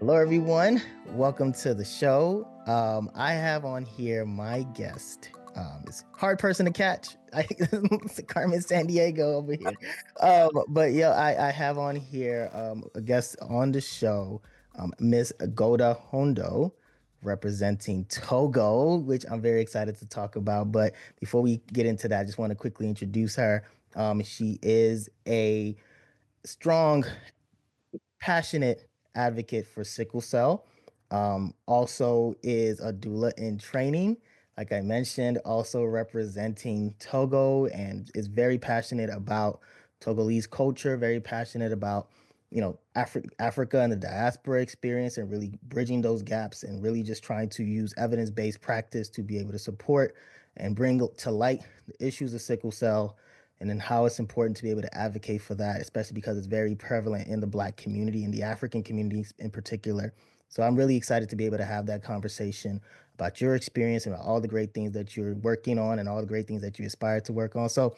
Hello, everyone. Welcome to the show. I have on here my guest. It's a hard person to catch. It's Carmen San Diego over here. But yeah, I have on here a guest on the show, Miss Golda Houndoh, representing Togo, which I'm very excited to talk about. But before we get into that, I just want to quickly introduce her. She is a strong, passionate advocate for sickle cell. Also is a doula in training, like I mentioned, also representing Togo, and is very passionate about Togolese culture, very passionate about Africa and the diaspora experience, and really bridging those gaps, and really just trying to use evidence-based practice to be able to support and bring to light the issues of sickle cell, and then how it's important to be able to advocate for that, especially because it's very prevalent in the Black community and the African communities in particular. So I'm really excited to be able to have that conversation about your experience and about all the great things that you're working on and all the great things that you aspire to work on. So,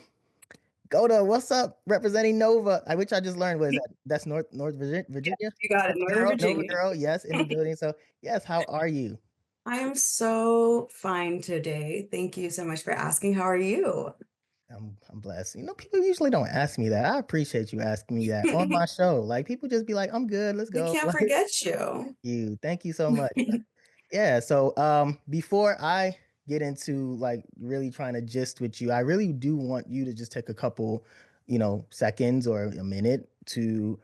Goda, what's up? Representing Nova, which I just learned was that that's North Yes, Virginia. you got it. Northern Nova Virginia. girl, yes, in the building. So yes, how are you? I am so fine today. Thank you so much for asking. How are you? I'm blessed. People usually don't ask me that. I appreciate you asking me that on my show. Like people just be like, "I'm good, let's We go." can't Like, forget you. thank you so much. Yeah, so before I get into like really trying to gist with you, I really do want you to just take a couple, seconds or a minute to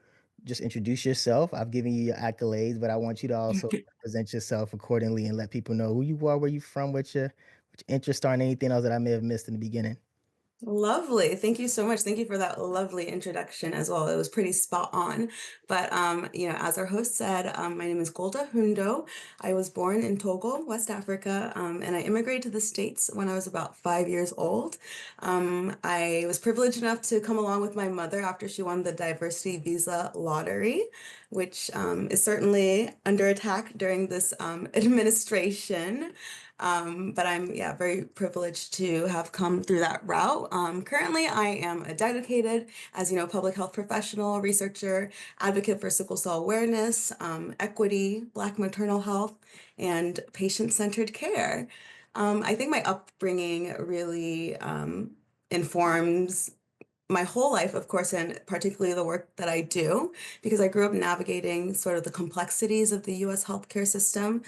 just introduce yourself. I've given you your accolades, but I want you to also present yourself accordingly and let people know who you are, where you from, what your interests are, and anything else that I may have missed in the beginning. Lovely. Thank you so much. Thank you for that lovely introduction as well. It was pretty spot on. But as our host said, my name is Golda Houndoh. I was born in Togo, West Africa, and I immigrated to the States when I was about 5 years old. I was privileged enough to come along with my mother after she won the diversity visa lottery, which is certainly under attack during this administration. But I'm, yeah, very privileged to have come through that route. Currently, I am a dedicated, as you know, public health professional, researcher, advocate for sickle cell awareness, equity, Black maternal health, and patient-centered care. I think my upbringing really informs my whole life, of course, and particularly the work that I do, because I grew up navigating sort of the complexities of the US healthcare system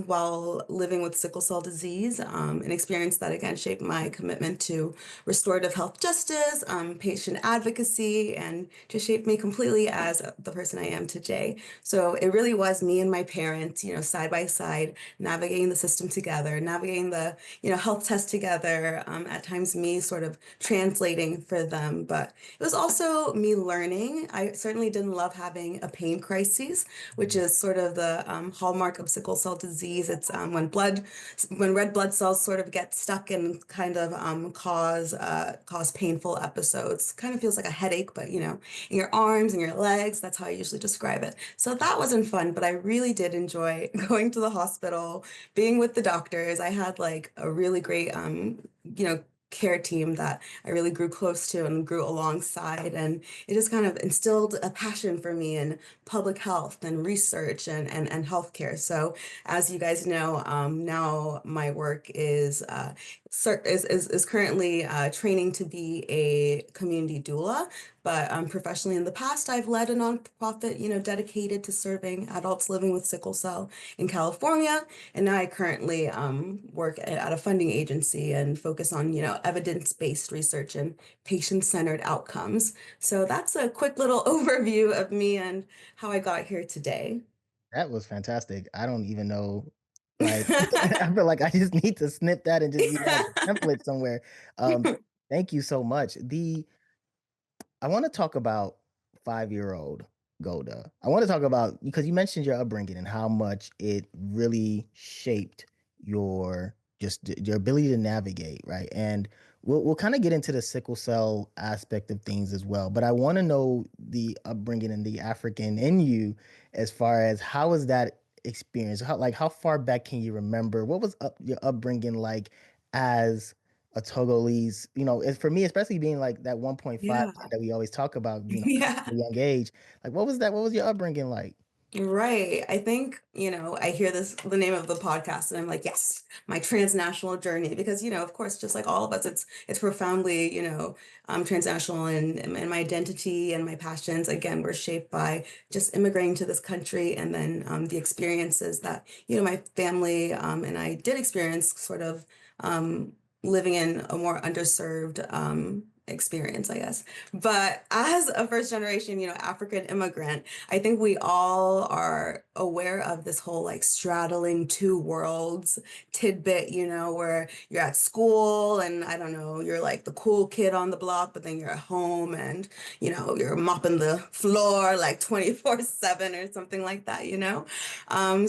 while living with sickle cell disease, an experience that again shaped my commitment to restorative health justice, patient advocacy, and just shaped me completely as the person I am today. So it really was me and my parents, side by side, navigating the system together, navigating the, health test together, at times me sort of translating for them, but it was also me learning. I certainly didn't love having a pain crisis, which is sort of the hallmark of sickle cell disease. It's when red blood cells sort of get stuck and kind of cause painful episodes. Kind of feels like a headache, but in your arms and your legs. That's how I usually describe it. So that wasn't fun, but I really did enjoy going to the hospital, being with the doctors. I had like a really great care team that I really grew close to and grew alongside. And it just kind of instilled a passion for me in public health and research and healthcare. So as you guys know, now my work is currently training to be a community doula. But professionally in the past, I've led a nonprofit, dedicated to serving adults living with sickle cell in California. And now I currently work at a funding agency and focus on, evidence-based research and patient-centered outcomes. So that's a quick little overview of me and how I got here today. That was fantastic. I don't even know. Like, I feel like I just need to snip that and just use that as a template somewhere. Thank you so much. I want to talk about 5-year-old Golda. I want to talk about because you mentioned your upbringing and how much it really shaped your your ability to navigate, right? And we'll kind of get into the sickle cell aspect of things as well. But I want to know the upbringing and the African in you as far as how was that experience? How far back can you remember? What was your upbringing like as a Togolese, for me, especially being like that 1.5 Yeah. that we always talk about, Yeah. at a young age. Like, what was that? What was your upbringing like? Right. I think, I hear the name of the podcast and I'm like, yes, my transnational journey. Because, of course, just like all of us, it's profoundly, transnational and my identity and my passions, again, were shaped by just immigrating to this country and then the experiences that, my family and I did experience sort of living in a more underserved experience, I guess. But as a first generation, African immigrant, I think we all are aware of this whole like straddling two worlds tidbit, where you're at school and I don't know, you're like the cool kid on the block, but then you're at home and, you're mopping the floor like 24/7 or something like that.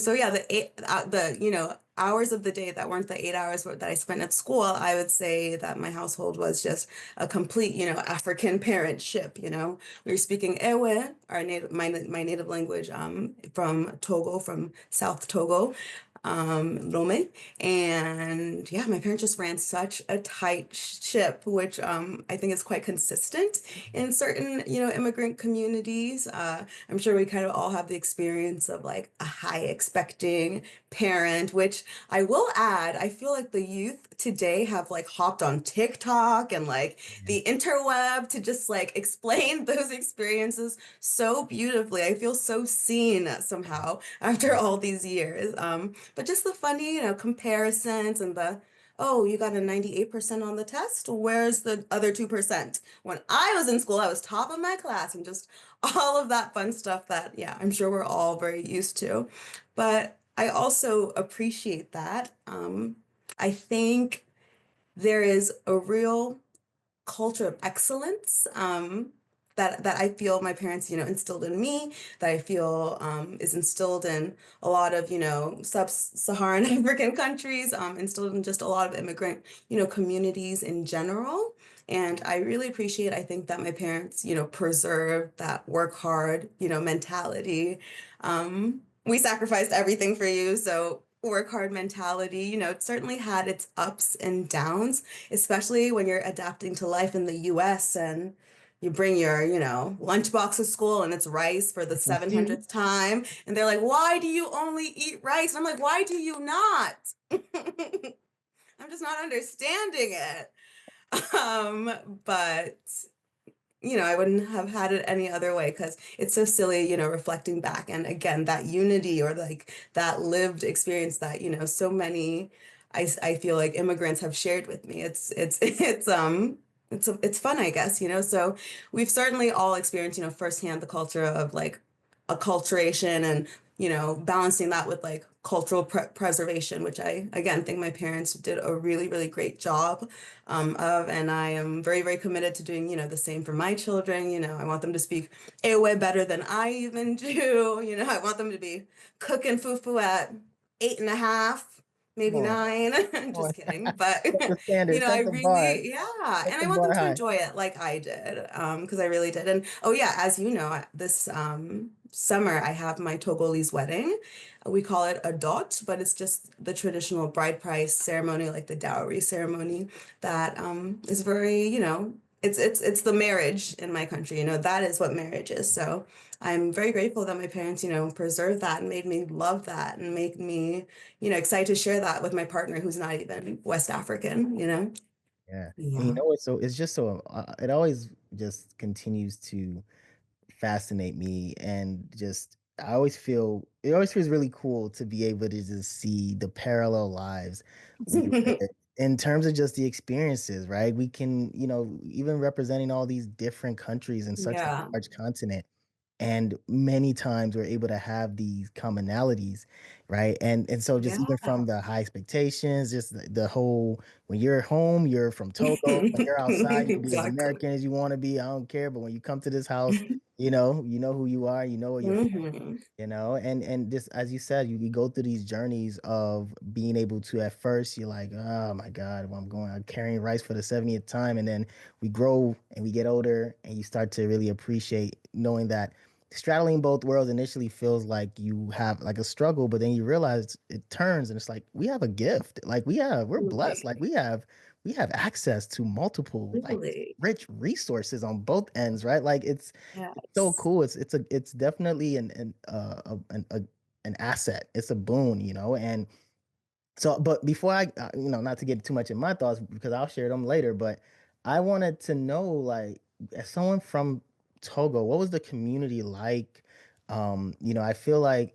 So yeah, hours of the day that weren't the 8 hours that I spent at school, I would say that my household was just a complete, African parentship. We were speaking Ewe, my native language, from Togo, from South Togo, Lome. And yeah, my parents just ran such a tight ship, which I think is quite consistent in certain, immigrant communities. I'm sure we kind of all have the experience of like a high expecting parent, which I will add, I feel like the youth today have like hopped on TikTok and like the interweb to just like explain those experiences so beautifully. I feel so seen somehow after all these years. But just the funny, comparisons and oh, you got a 98% on the test. Where's the other 2%? When I was in school, I was top of my class and just all of that fun stuff that, yeah, I'm sure we're all very used to. But I also appreciate that. I think there is a real culture of excellence that I feel my parents, instilled in me, that I feel is instilled in a lot of, sub-Saharan African countries, instilled in just a lot of immigrant, communities in general. And I really appreciate, I think that my parents, preserved that work hard, mentality. We sacrificed everything for you, so work hard mentality, it certainly had its ups and downs, especially when you're adapting to life in the US and you bring your, lunchbox to school and it's rice for the Mhm. 700th time. And they're like, why do you only eat rice? And I'm like, why do you not? I'm just not understanding it. But I wouldn't have had it any other way because it's so silly, reflecting back. And again, that unity or like that lived experience that, so many, I feel like immigrants have shared with me. It's fun, I guess, so we've certainly all experienced, firsthand the culture of like acculturation and, balancing that with like cultural preservation, which I, again, think my parents did a really, really great job of, and I am very, very committed to doing, the same for my children. I want them to speak Ewe better than I even do. I want them to be cooking fufu at 8.5, Come maybe on, 9. come Just on. kidding. But, Set the standard, I set the bar, really, yeah. set And the I want them bar to high. enjoy it like I did, because I really did. And oh yeah, as you know, this summer I have my Togolese wedding. We call it a dot, but it's just the traditional bride price ceremony, like the dowry ceremony that is very, it's the marriage in my country. That is what marriage is. So I'm very grateful that my parents, preserved that and made me love that and make me, excited to share that with my partner who's not even West African. Yeah. And you Yeah. know what? So it's just so it always just continues to fascinate me, and just I always feel it always feels really cool to be able to just see the parallel lives we live in terms of just the experiences, right? We can, even representing all these different countries in such a Yeah. large continent. And many times we're able to have these commonalities, right? And so just Yeah. even from the high expectations, just the whole when you're home, you're from Togo. When you're outside, you can be as Exactly. American as you want to be. I don't care. But when you come to this house, you know who you are, you know where you're from, Hmm. and this, as you said, you go through these journeys of being able to, at first you're like, oh my God, I'm carrying rice for the 70th time. And then we grow and we get older and you start to really appreciate knowing that straddling both worlds initially feels like you have like a struggle, but then you realize it turns and it's like we have a gift. Like we're blessed. Right. Like we have we have access to multiple like Really. rich resources on both ends, right? Like it's so Yes. cool. It's definitely an asset. It's a boon, and so, but before not to get too much in my thoughts because I'll share them later, but I wanted to know, like, as someone from Togo, what was the community like? I feel like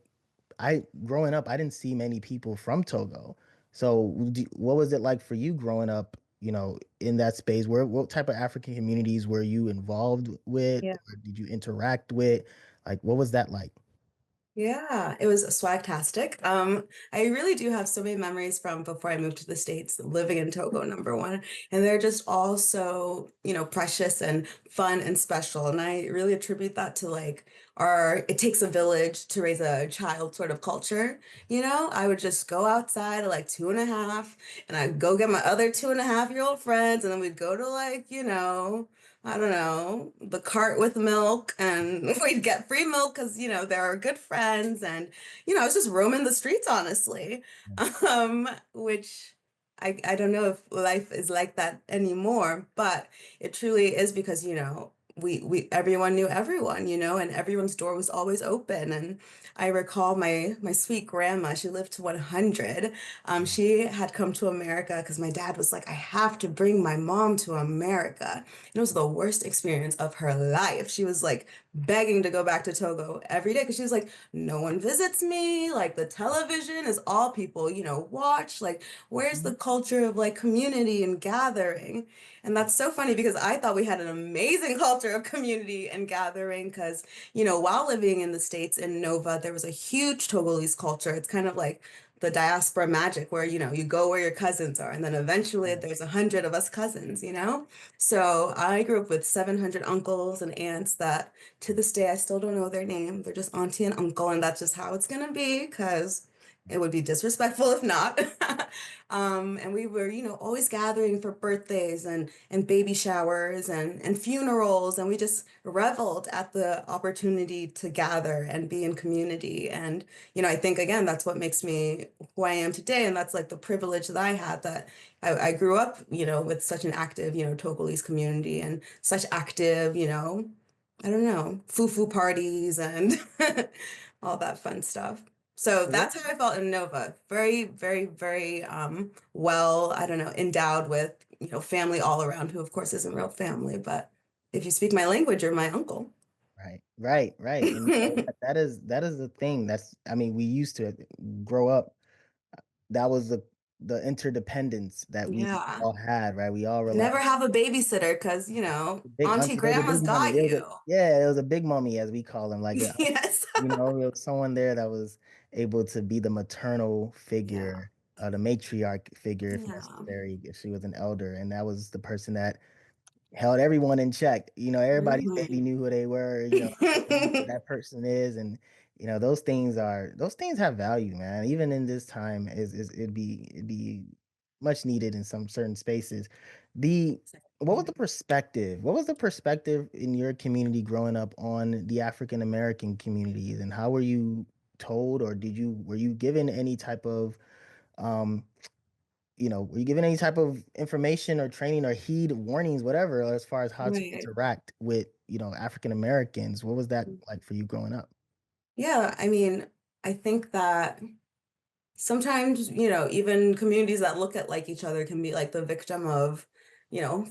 growing up, I didn't see many people from Togo. So, what was it like for you growing up, in that space? What type of African communities were you involved with, Yeah. or did you interact with? Like, what was that like? Yeah, it was swagtastic. I really do have so many memories from before I moved to the States, living in Togo, number one. And they're just all so, precious and fun and special. And I really attribute that to like our it takes a village to raise a child sort of culture. I would just go outside at like 2.5, and I'd go get my other 2.5-year-old friends, and then we'd go to like, I don't know, the cart with milk, and we'd get free milk because, they're our good friends. And, I was just roaming the streets, honestly. Which I don't know if life is like that anymore, but it truly is because, we everyone knew everyone, and everyone's door was always open. And I recall my sweet grandma, she lived to 100. She had come to America because my dad was like, I have to bring my mom to America. It was the worst experience of her life. She was like begging to go back to Togo every day because she was like, no one visits me. Like the television is all people, watch. Like, where's the culture of like community and gathering? And that's so funny because I thought we had an amazing culture of community and gathering because, while living in the States in Nova, there was a huge Togolese culture. It's kind of like the diaspora magic where, you go where your cousins are. And then eventually there's 100 of us cousins. So I grew up with 700 uncles and aunts that to this day I still don't know their name. They're just auntie and uncle, and that's just how it's gonna be because it would be disrespectful if not. And we were, always gathering for birthdays and baby showers and funerals, and we just reveled at the opportunity to gather and be in community. And, I think again, that's what makes me who I am today, and that's like the privilege that I had that I grew up, with such an active, Togolese community and such active, I don't know, foo-foo parties and all that fun stuff. So So that's how I felt in Nova. Very, very, very well, I don't know, endowed with, family all around, who of course isn't real family, but if you speak my language, you're my uncle. right. And that is the thing. I mean, we used to grow up. That was the interdependence that we Yeah. all had, right? We all relied Never have a babysitter because, big Auntie auntie. There was a Grandma's big mommy. got you. There was a big mommy, as we call them. Like, Yes. there was someone there that was able to be the maternal Yeah. figure, the matriarch figure, if Yeah. necessary, if she was an elder, and that was the person that held everyone in check. Everybody's baby Mhm. knew who they were, they knew who that person is. And those things have value, man. Even in this time it'd be much needed in some certain spaces. The what was the perspective in your community growing up on the African American communities, and how were you told, or were you given any type of um were you given any type of information or training or heed warnings, whatever, as far as how to Right. interact with, African Americans? What was that like for you growing up? Yeah, I mean, I think that sometimes, even communities that look at like each other can be like the victim of,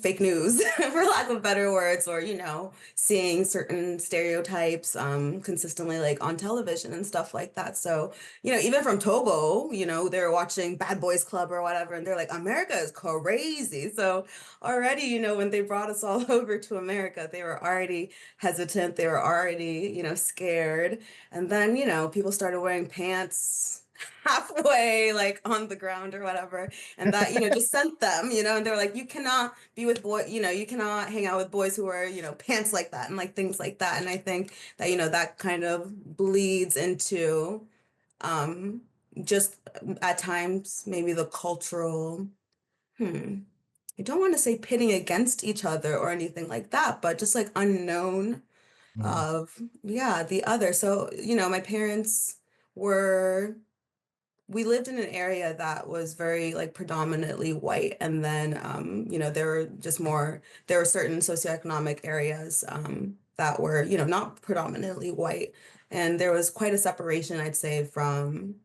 fake news, for lack of better words, or, seeing certain stereotypes consistently like on television and stuff like that. So, even from Togo, they're watching Bad Boys Club or whatever, and they're like, America is crazy. So already, when they brought us all over to America, they were already hesitant, they were already, scared. And then, people started wearing pants halfway like on the ground or whatever, and that just sent them, and they're like, you cannot be with you cannot hang out with boys who wear pants like that and like things like that. And I think that that kind of bleeds into um just at times maybe the cultural, hmm I don't want to say pitting against each other or anything like that, but just like unknown Mhm. of, yeah, the other. So my parents were we lived in an area that was very like predominantly white, and then there were just more, there were certain socioeconomic areas that were, not predominantly white, and there was quite a separation, I'd say, from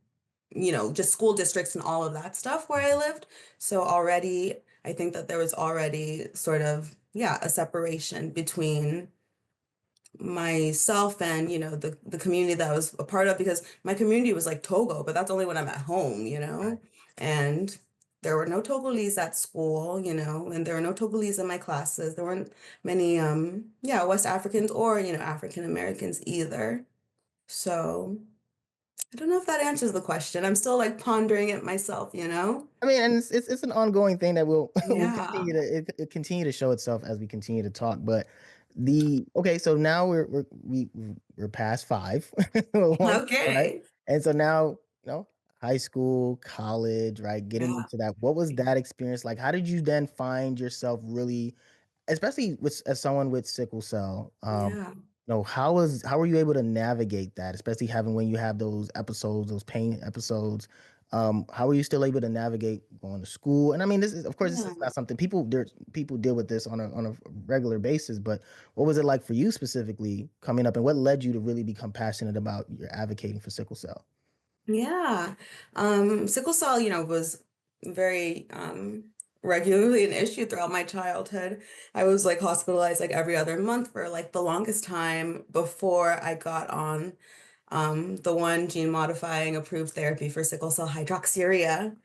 just school districts and all of that stuff where I lived. So already, I think that there was already sort of, yeah, a separation between myself and the community that I was a part of, because my community was like Togo, but that's only when I'm at home, Right. and there were no Togolese at school, and there were no Togolese in my classes. There weren't many West Africans or African Americans either. So I don't know if that answers the question. I'm still like pondering it myself. I mean, and it's an ongoing thing that will will Yeah. continue to it continue to show itself as we continue to talk. But the okay, so now we're past five, one, right? Okay. And so now, high school, college, right? Getting Yeah. into that. What was that experience like? How did you then find yourself really, especially with as someone with sickle cell? Yeah. How were you able to navigate that, especially having when you have those episodes, those pain episodes? How are you still able to navigate going to school? And I mean, this is, of course, this Yeah. is not something people deal with this on a regular basis, but what was it like for you specifically coming up, and what led you to really become passionate about your advocating for sickle cell? Yeah. Sickle cell, was very regularly an issue throughout my childhood. I was like hospitalized like every other month for like the longest time before I got on the one gene modifying approved therapy for sickle cell hydroxyurea,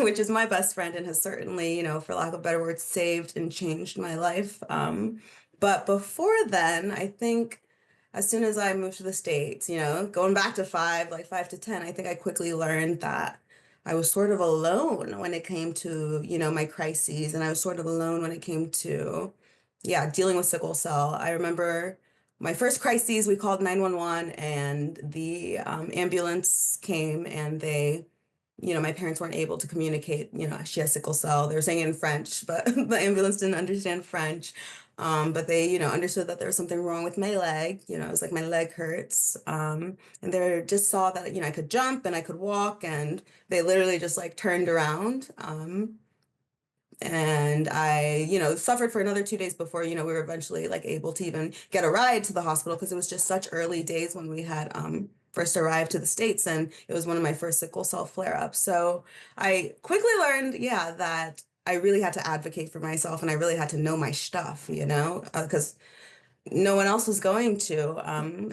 which is my best friend and has certainly, for lack of better words, saved and changed my life. But before then, I think as soon as I moved to the States, going back to five, like 5 to 10, I think I quickly learned that I was sort of alone when it came to, my crises, and I was sort of alone when it came to, yeah, dealing with sickle cell. I remember my first crises, we called 911, and the ambulance came, and my parents weren't able to communicate, she has sickle cell. They were saying it in French, but the ambulance didn't understand French. But they, understood that there was something wrong with my leg. It was like my leg hurts. And they just saw that, I could jump and I could walk, and they literally just like turned around. And I, suffered for another 2 days before, we were eventually like able to even get a ride to the hospital, because it was just such early days when we had first arrived to the States, and it was one of my first sickle cell flare-ups. So I quickly learned, yeah, that I really had to advocate for myself, and I really had to know my stuff, because no one else was going to.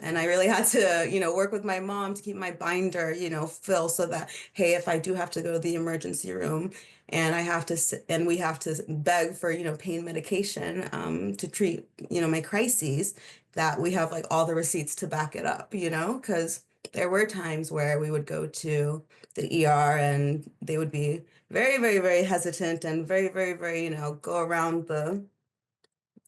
And I really had to, work with my mom to keep my binder, full, so that, hey, if I do have to go to the emergency room and I have to, and we have to beg for, pain medication, to treat, my crises, that we have like all the receipts to back it up, because there were times where we would go to the ER and they would be very, very, very hesitant and very, very, very, go around the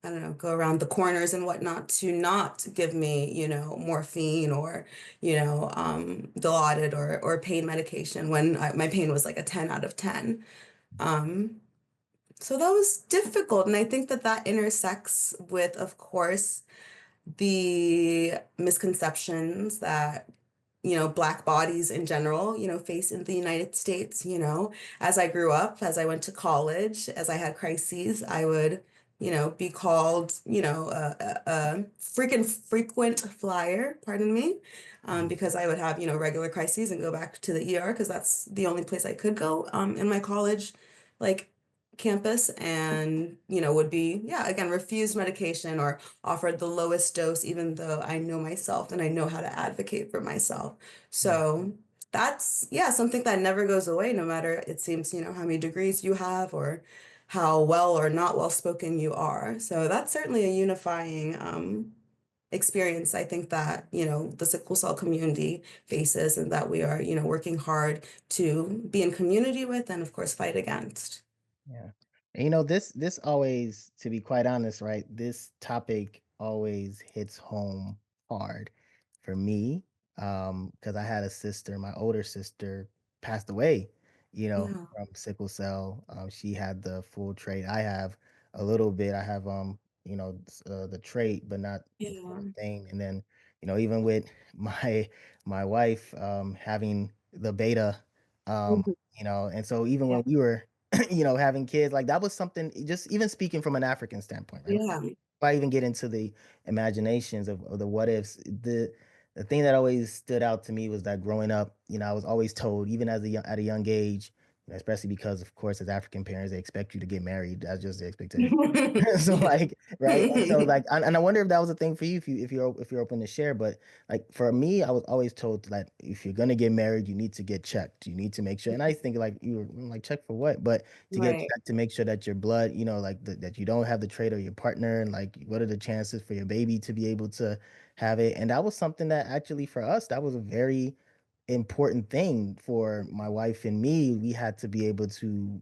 I don't know, go around the corners and whatnot to not give me, morphine or, Dilaudid or pain medication when my pain was like a 10 out of 10. Um, so that was difficult. And I think that that intersects with, of course, the misconceptions that Black bodies in general, face in the United States. As I grew up, as I went to college, as I had crises, I would, be called, a freaking frequent flyer, pardon me, because I would have, regular crises and go back to the ER, because that's the only place I could go in my college, like, campus, and, would be, yeah, again, refused medication or offered the lowest dose, even though I know myself and I know how to advocate for myself. Yeah. So that's, yeah, something that never goes away, no matter, it seems, how many degrees you have or how well or not well spoken you are. So that's certainly a unifying experience, I think, that, the sickle cell community faces, and that we are, working hard to be in community with and, of course, fight against. Yeah. And this always, to be quite honest, right? This topic always hits home hard for me. Because I had a sister, my older sister passed away, Yeah. from sickle cell. She had the full trait. I have a little bit. I have the trait, but not the full Yeah. thing. And then, even with my wife having the beta Mhm. And so even Yeah. when we were, having kids, like that was something, just even speaking from an African standpoint, right? Yeah. If I even get into the imaginations of the what ifs, the thing that always stood out to me was that growing up, I was always told, even at a young age, especially because, of course, as African parents, they expect you to get married. That's just the expectation. So Yeah. like, right, and so like, and I wonder if that was a thing for you, if you're open to share. But like for me, I was always told that if you're gonna get married, you need to get checked. You need to make sure. And I think like you were like, check for what? But to get Right. checked to make sure that your blood, like that you don't have the trait of your partner, and like what are the chances for your baby to be able to have it. And that was something that actually for us, that was a very important thing for my wife and me. We had to be able to,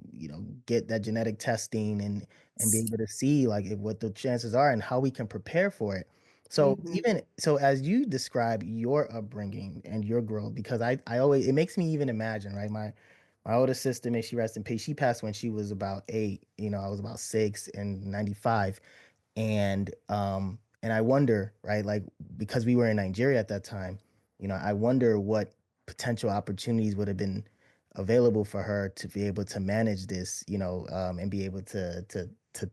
get that genetic testing and be able to see like what the chances are and how we can prepare for it. So Mhm. even so, as you describe your upbringing and your growth, because I always, it makes me even imagine, right? My older sister, may she rest in peace, she passed when she was about 8. I was about 6 in 95. And I wonder, right, like because we were in Nigeria at that time, I wonder what potential opportunities would have been available for her to be able to manage this, and be able to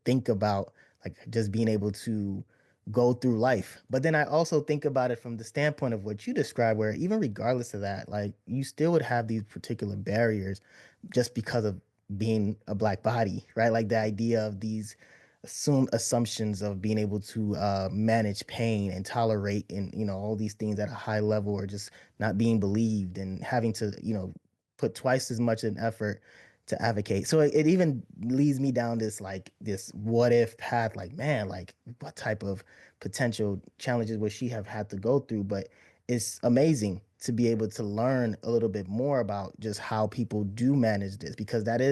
think about like just being able to go through life. But then I also think about it from the standpoint of what you described, where even regardless of that, like you still would have these particular barriers just because of being a black body, right? Like the idea of these assumptions of being able to manage pain and tolerate, and all these things at a high level, or just not being believed and having to put twice as much an effort to advocate. So it even leads me down this what if path, like man, like what type of potential challenges would she have had to go through. But it's amazing to be able to learn a little bit more about just how people do manage this, because that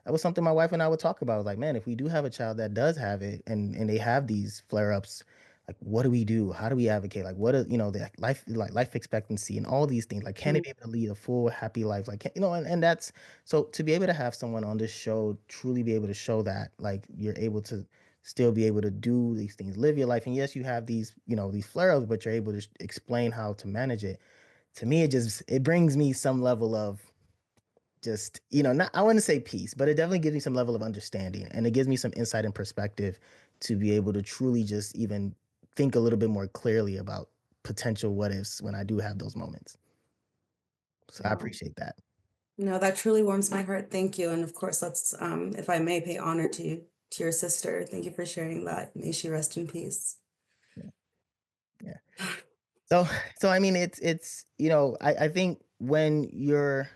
was something my wife and I would talk about. Like, man, if we do have a child that does have it, and they have these flare ups, like, what do we do? How do we advocate? Like, what are, the life expectancy and all these things? Like, can they Mhm. be able to lead a full, happy life? Like, and that's so to be able to have someone on this show truly be able to show that, like, you're able to still be able to do these things, live your life. And yes, you have these flare ups, but you're able to explain how to manage it. To me, it brings me some level of just not, I wouldn't say peace, but it definitely gives me some level of understanding, and it gives me some insight and perspective to be able to truly just even think a little bit more clearly about potential what ifs when I do have those moments. So I Wow. appreciate that. No, that truly warms my heart. Thank you. And of course, let's, if I may, pay honor to your sister. Thank you for sharing that. May she rest in peace. Yeah, yeah. So I mean, it's I think when you're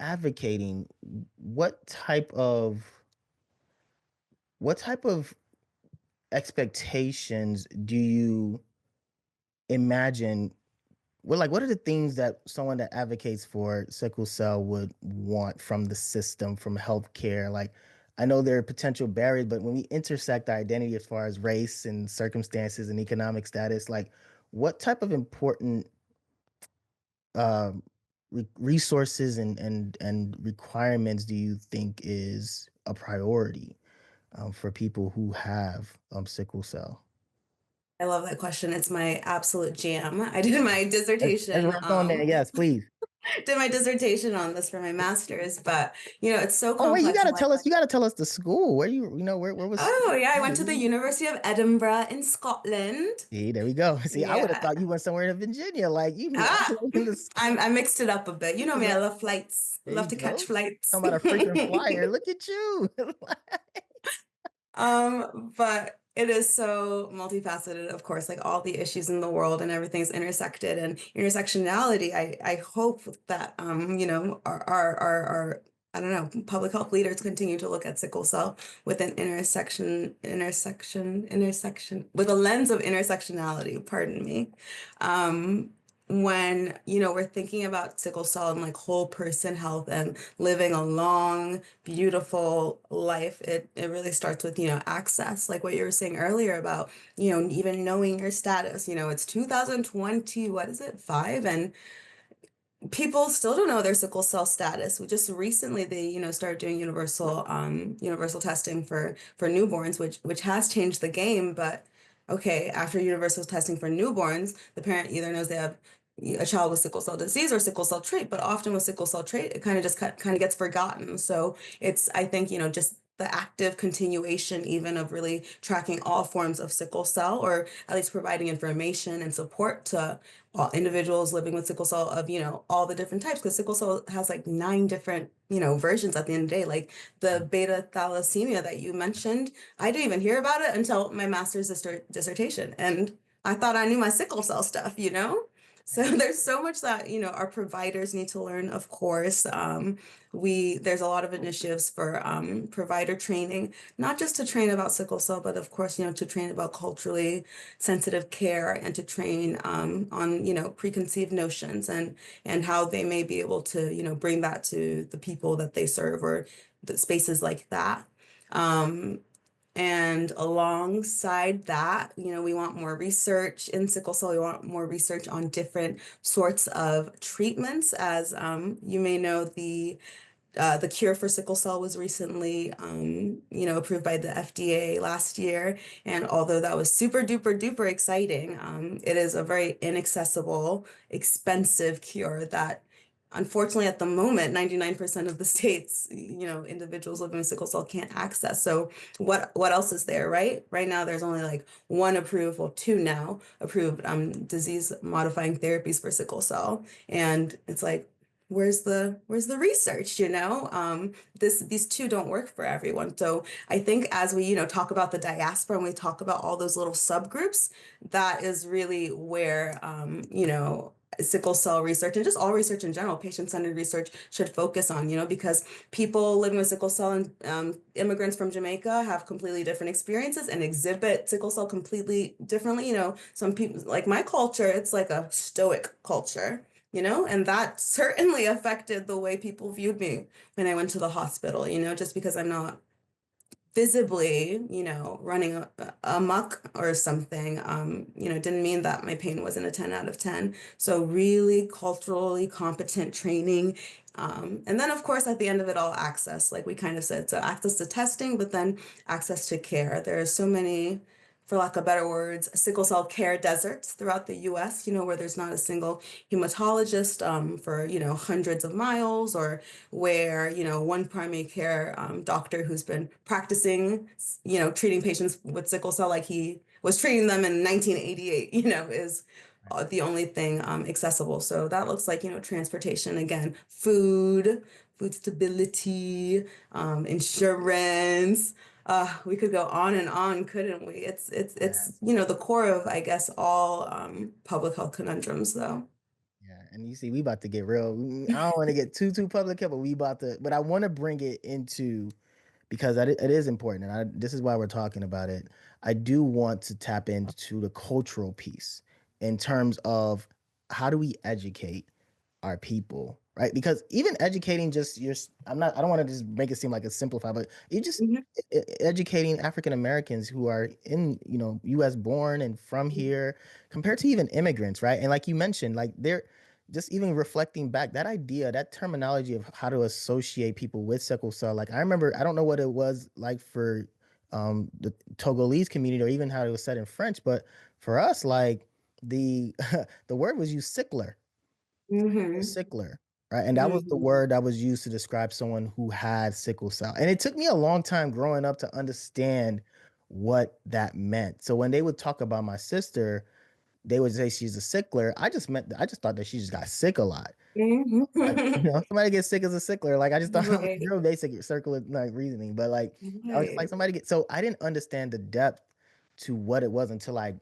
advocating, what type of what type of expectations do you imagine? What are the things that someone that advocates for sickle cell would want from the system, from healthcare? Like, I know there are potential barriers, but when we intersect our identity as far as race and circumstances and economic status, like, what type of important um, resources and requirements do you think is a priority for people who have sickle cell? I love that question. It's my absolute jam. I did my Let's dissertation, work on that. Yes, please. did my dissertation on this for my master's, but it's so Oh wait, you complex. gotta I'm like, tell us. You gotta tell us the school. Where where was? oh yeah, I went to the University of Edinburgh in Scotland. See, there we go. See, I would have Yeah. thought you went somewhere in Virginia. Like you be all the Ah, way in the. I mixed it up a bit. You know me, I There love flights. you Love to catch go. flights. Talking about a frequent flyer. Look at you. But it is so multifaceted, of course, like all the issues in the world and everything's intersected and intersectionality. I hope that our I don't know, public health leaders continue to look at sickle cell with an intersection with a lens of intersectionality, pardon me. Um, when we're thinking about sickle cell and like whole person health and living a long beautiful life, it really starts with access, like what you were saying earlier about even knowing your status. It's 2020, what is it, 5, and people still don't know their sickle cell status. We just recently they started doing universal testing for newborns, which has changed the game. But okay, after universal testing for newborns, the parent either knows they have a child with sickle cell disease or sickle cell trait, but often with sickle cell trait, it kind of just kind of gets forgotten. So it's, I think, just the active continuation even of really tracking all forms of sickle cell, or at least providing information and support to all individuals living with sickle cell of, all the different types, because sickle cell has like 9 different, versions at the end of the day. Like the beta thalassemia that you mentioned, I didn't even hear about it until my master's dissertation. And I thought I knew my sickle cell stuff. So there's so much that, our providers need to learn, of course. There's a lot of initiatives for provider training, not just to train about sickle cell, but of course, to train about culturally sensitive care and to train on, preconceived notions and how they may be able to, bring that to the people that they serve or the spaces like that. Um, and alongside that, we want more research in sickle cell. We want more research on different sorts of treatments. As you may know, the cure for sickle cell was recently, approved by the FDA last year. And although that was super duper duper exciting, it is a very inaccessible, expensive cure that unfortunately at the moment, 99% of the states, individuals living with sickle cell can't access. So what else is there, right? Right now, there's only like one approved, well, two now approved disease modifying therapies for sickle cell. And it's like, where's the research, these two don't work for everyone. So I think as we talk about the diaspora and we talk about all those little subgroups, that is really where sickle cell research and just all research in general, patient-centered research should focus on, because people living with sickle cell and immigrants from Jamaica have completely different experiences and exhibit sickle cell completely differently. Some people, like my culture, it's like a stoic culture, and that certainly affected the way people viewed me when I went to the hospital, just because I'm not visibly, running amok or something, didn't mean that my pain wasn't a 10 out of 10. So really culturally competent training. And then of course, at the end of it all, access, like we kind of said, so access to testing, but then access to care. There are so many, for lack of better words, sickle cell care deserts throughout the US, where there's not a single hematologist for, hundreds of miles, or where, one primary care doctor who's been practicing, treating patients with sickle cell like he was treating them in 1988, is the only thing accessible. So that looks like, transportation, again, food stability, insurance. We could go on and on, couldn't we? It's the core of, I guess, all public health conundrums, though. Yeah, and you see, we about to get real. I don't want to get too public here, but we about to. But I want to bring it into because it is important, and this is why we're talking about it. I do want to tap into the cultural piece in terms of how do we educate our people, right? Because even educating just your, I don't want to just make it seem like it's simplified, but you just Mhm. educating African Americans who are in, U.S. born and from here, compared to even immigrants, right? And like you mentioned, like they're just even reflecting back that idea, that terminology of how to associate people with sickle cell. Like I remember, I don't know what it was like for the Togolese community or even how it was said in French, but for us, like the the word was used sickler, Mhm. sickler, right? And that was the Mhm. word that was used to describe someone who had sickle cell. And it took me a long time growing up to understand what that meant. So when they would talk about my sister, they would say she's a sickler. I just thought that she just got sick a lot. Mhm. Like, somebody gets sick as a sickler. Like I just thought it was Right. real basic circular like reasoning, but like I was just like Right. somebody get. So I didn't understand the depth to what it was until I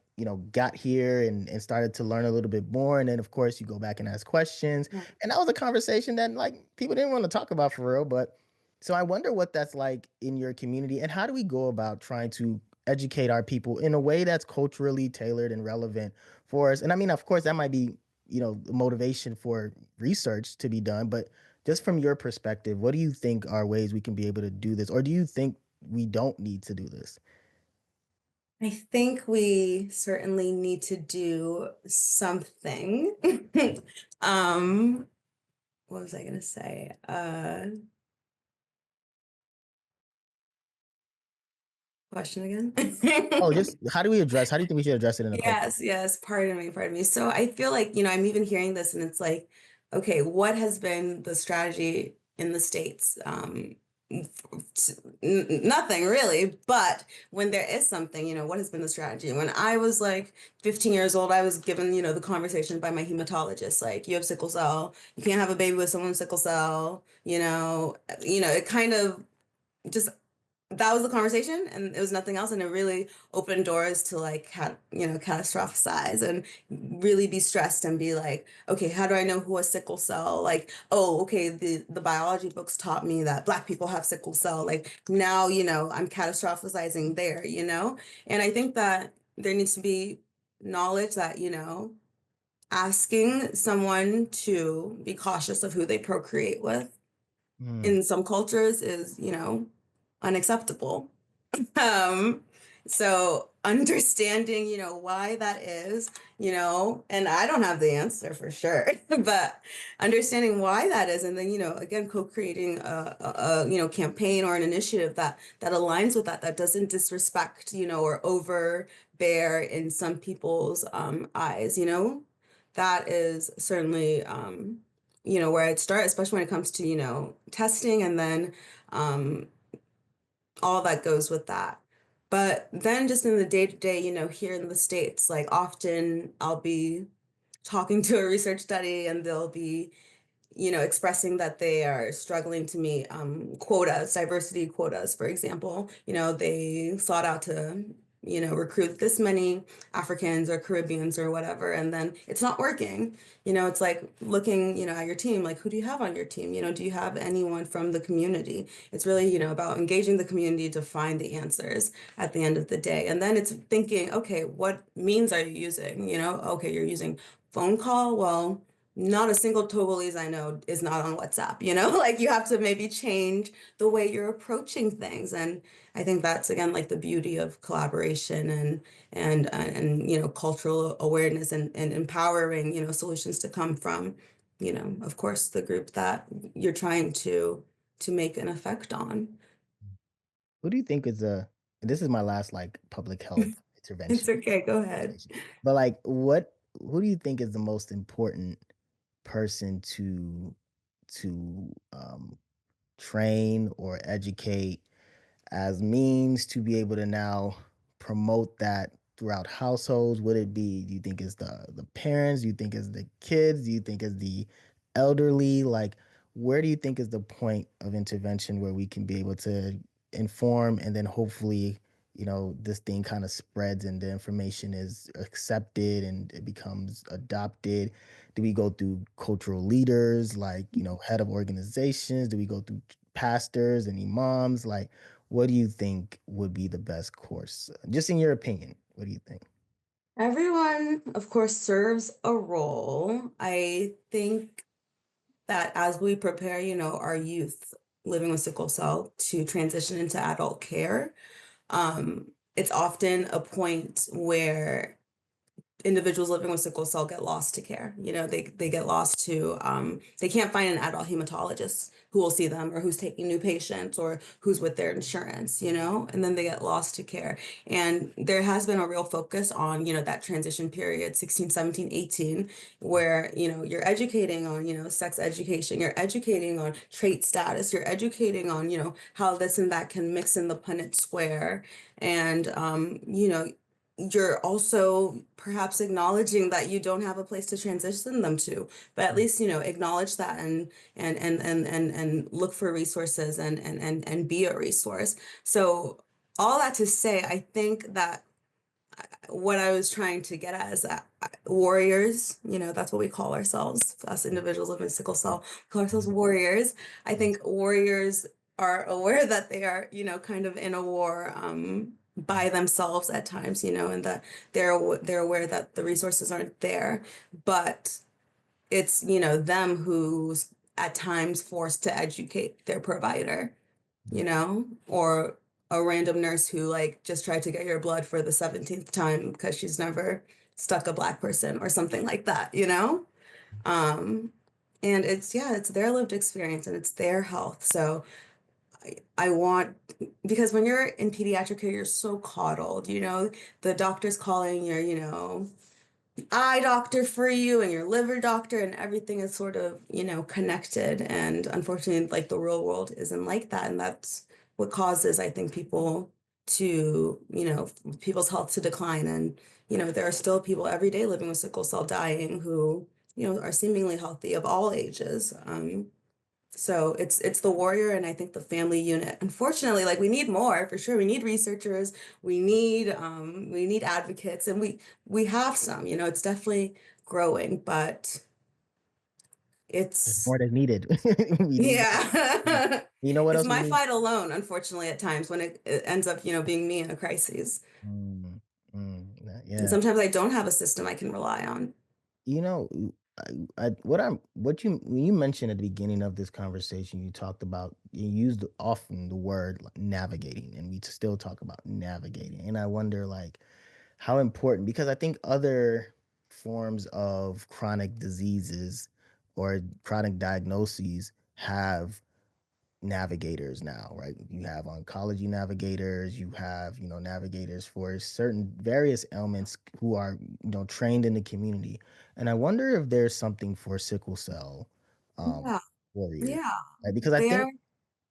got here and started to learn a little bit more. And then of course you go back and ask questions, Right. and that was a conversation that like people didn't want to talk about for real. But so I wonder what that's like in your community, and how do we go about trying to educate our people in a way that's culturally tailored and relevant for us. And I mean, of course, that might be motivation for research to be done, but just from your perspective, what do you think are ways we can be able to do this, or do you think we don't need to do this? I think we certainly need to do something. Um, what was I gonna say? Question again? Oh, just how do you think we should address it in a culture? Yes, yes. Pardon me, pardon me. So I feel like, I'm even hearing this and it's like, okay, what has been the strategy in the States? Nothing really, but when there is something, what has been the strategy? When I was like 15 years old, I was given, the conversation by my hematologist, like, you have sickle cell, you can't have a baby with someone with sickle cell, it kind of just that was the conversation and it was nothing else, and it really opened doors to like catastrophize and really be stressed and be like, okay, how do I know who has sickle cell? Like, oh, okay, the biology books taught me that black people have sickle cell, like now I'm catastrophizing there, and I think that there needs to be knowledge that asking someone to be cautious of who they procreate with Mm, in some cultures is, unacceptable. Um, so understanding, why that is, and I don't have the answer for sure, but understanding why that is, and then, again, co-creating a campaign or an initiative that aligns with that, that doesn't disrespect, or overbear in some people's eyes, that is certainly where I'd start, especially when it comes to, testing and then um all that goes with that. But then just in the day to day, here in the States, like often I'll be talking to a research study and they'll be expressing that they are struggling to meet quotas, diversity quotas, for example. They sought out to, recruit this many Africans or Caribbeans or whatever, and then it's not working. It's like looking, at your team, like who do you have on your team? Do you have anyone from the community? It's really, about engaging the community to find the answers at the end of the day. And then it's thinking, okay, what means are you using? Okay, you're using phone call. Well, not a single Togolese I know is not on WhatsApp, like you have to maybe change the way you're approaching things. And I think that's again like the beauty of collaboration and cultural awareness and empowering, solutions to come from, of course, the group that you're trying to make an effect on. what do you think is a and this is my last like public health It's intervention okay, go ahead. conversation. But like what who do you think is the most important person to train or educate as means to be able to now promote that throughout households? Would it be, do you think is the parents? Do you think is the kids? Do you think is the elderly? Like, where do you think is the point of intervention where we can be able to inform and then hopefully, this thing kind of spreads and the information is accepted and it becomes adopted? Do we go through cultural leaders like, head of organizations? Do we go through pastors and imams? Like, what do you think would be the best course? Just in your opinion, what do you think? Everyone, of course, serves a role. I think that as we prepare, our youth living with sickle cell to transition into adult care, it's often a point where individuals living with sickle cell get lost to care. They get lost to they can't find an adult hematologist who will see them or who's taking new patients or who's with their insurance, and then they get lost to care. And there has been a real focus on, that transition period, 16, 17, 18, where, you're educating on, sex education, you're educating on trait status, you're educating on, how this and that can mix in the Punnett square. And you're also perhaps acknowledging that you don't have a place to transition them to, but at least acknowledge that and look for resources and be a resource. So all that to say, I think that what I was trying to get at is that warriors, that's what we call ourselves, us individuals living with sickle cell, we call ourselves warriors. I think warriors are aware that they are, kind of in a war by themselves at times, and that they're aware that the resources aren't there, but it's, them who's at times forced to educate their provider, or a random nurse who like just tried to get your blood for the 17th time because she's never stuck a black person or something like that, Um, and it's, yeah, it's their lived experience and it's their health. So I want, because when you're in pediatric care, you're so coddled, the doctor's calling your, eye doctor for you and your liver doctor, and everything is sort of, connected. And unfortunately, like the real world isn't like that. And that's what causes, I think, people's health to decline. And, there are still people every day living with sickle cell dying who, are seemingly healthy of all ages. So it's the warrior and I think the family unit. Unfortunately, like we need more for sure. We need researchers, we need advocates, and we have some, it's definitely growing, but There's it's more that's needed. We need more. yeah. You know what It's else we my need? fight alone, unfortunately, at times when it ends up, being me in a crisis. Mm, And yeah. sometimes I don't have a system I can rely on. You know, what you when you mentioned at the beginning of this conversation, you talked about you used often the word like, navigating, and we still talk about navigating. And I wonder like how important because I think other forms of chronic diseases or chronic diagnoses have navigators now, right? You have oncology navigators, you have, navigators for certain various ailments who are, trained in the community. And I wonder if there's something for sickle cell um Yeah. warriors, Yeah. right? Because I There. think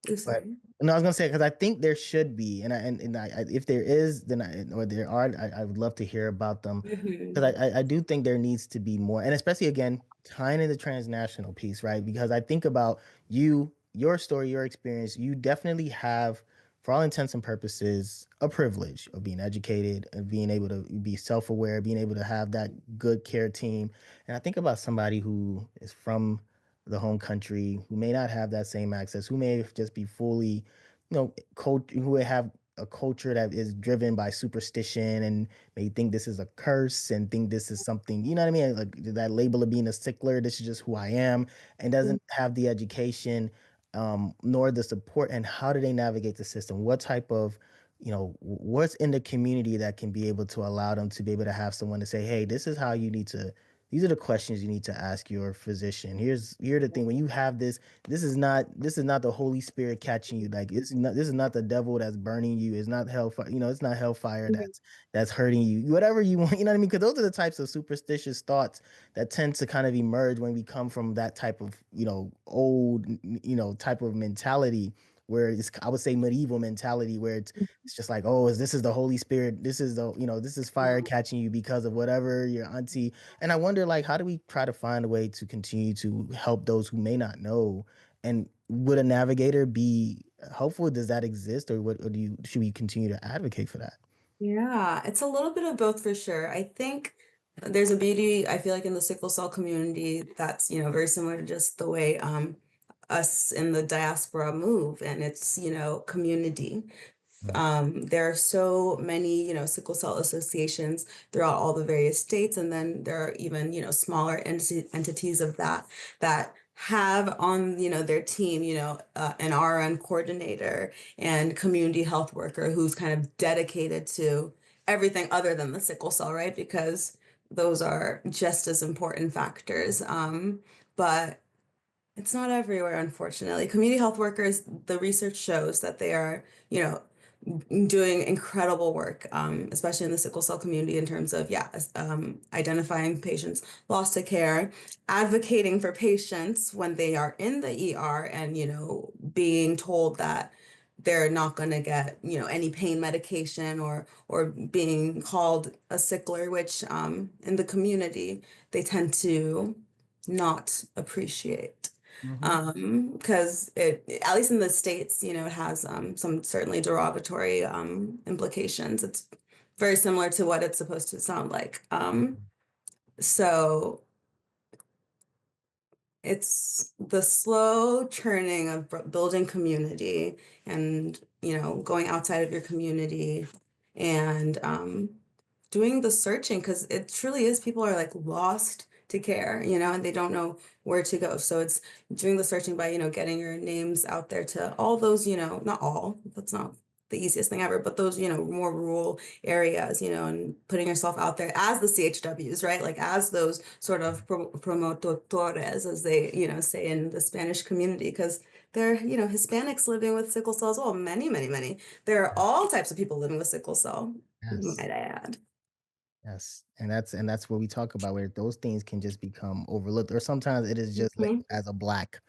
Oh, but sorry. no, I was gonna say because I think there should be, if there is, then or there are, I would love to hear about them because Hmm. I do think there needs to be more, and especially again tying in the transnational piece, right? Because I think about your story, your experience. You definitely have, for all intents and purposes, a privilege of being educated and being able to be self-aware, being able to have that good care team. And I think about somebody who is from the home country who may not have that same access, who may just be fully, who have a culture that is driven by superstition and may think this is a curse and think this is something, you know what I mean? Like that label of being a sickler, this is just who I am, and doesn't have the education nor the support. And how do they navigate the system? What type of, what's in the community that can be able to allow them to be able to have someone to say, hey, this is how you need to these are the questions you need to ask your physician. Here's the thing. When you have this, this is not the Holy Spirit catching you. Like this is not the devil that's burning you. It's not hellfire. It's not hellfire that's hurting you. Whatever you want, you know what I mean? Because those are the types of superstitious thoughts that tend to kind of emerge when we come from that type of, old, type of mentality where it's I would say medieval mentality where it's just like, oh, this is the Holy Spirit. This is fire catching you because of whatever your auntie. And I wonder, like, how do we try to find a way to continue to help those who may not know? And would a navigator be helpful? Does that exist, or what? Or should we continue to advocate for that? Yeah, it's a little bit of both for sure. I think there's a beauty, I feel like in the sickle cell community that's, very similar to just the way us in the diaspora move and it's, community. Mm, There are so many, sickle cell associations throughout all the various states, and then there are even, smaller entities of that have on, their team, an RN coordinator and community health worker who's kind of dedicated to everything other than the sickle cell, right? Because those are just as important factors. But it's not everywhere, unfortunately. Community health workers, the research shows that they are, doing incredible work, especially in the sickle cell community in terms of, yeah, identifying patients lost to care, advocating for patients when they are in the ER and, being told that they're not going to get, any pain medication or being called a sickler, which in the community they tend to not appreciate. mhm, Because at least in the States, it has some certainly derogatory implications. It's very similar to what it's supposed to sound like. So it's the slow churning of building community and, going outside of your community and doing the searching because it truly is people are like lost to care, and they don't know where to go. So it's doing the searching by, getting your names out there to all those, not all, that's not the easiest thing ever, but those, more rural areas, and putting yourself out there as the CHWs, right? Like as those sort of promotores, as they, say in the Spanish community, because There are, Hispanics living with sickle cell as well. Many, many, many. There are all types of people living with sickle cell, Yes. might I add. Yes, and that's what we talk about, where those things can just become overlooked, or sometimes it is just labeled Mhm. as a black,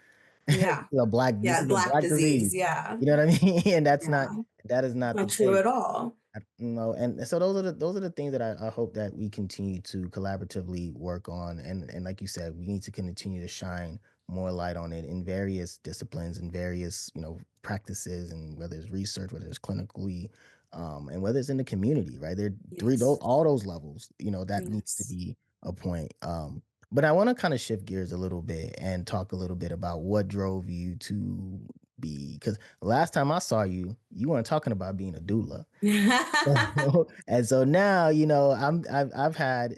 Yeah. a black. This Yeah, is a black black disease. disease. Yeah. You know what I mean? And Yeah. that is not Not the true case. at all. And so those are the things that I hope that we continue to collaboratively work on, and like you said, we need to continue to shine more light on it in various disciplines and various practices, and whether it's research, whether it's clinically, and whether it's in the community, right? There three those Yes. all those levels, that needs to Yes. be a point. But I want to kind of shift gears a little bit and talk a little bit about what drove you to be, because last time I saw you, you weren't talking about being a doula. And so now, I've had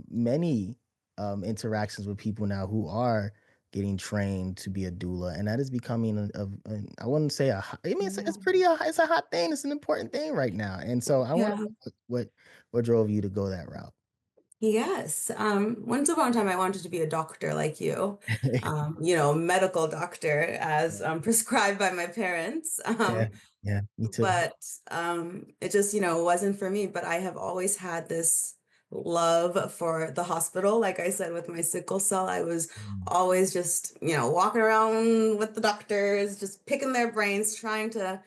many interactions with people now who are getting trained to be a doula, and that is becoming I wouldn't say I mean, it's Yeah. pretty it's a hot thing. It's an important thing right now, and so I want Yeah. to know what drove you to go that route. Yes. Once upon a time, I wanted to be a doctor like you, medical doctor as prescribed by my parents. Yeah, yeah, me too. But it just, wasn't for me. But I have always had this love for the hospital. Like I said, with my sickle cell, I was Mm. always just, walking around with the doctors, just picking their brains, trying to,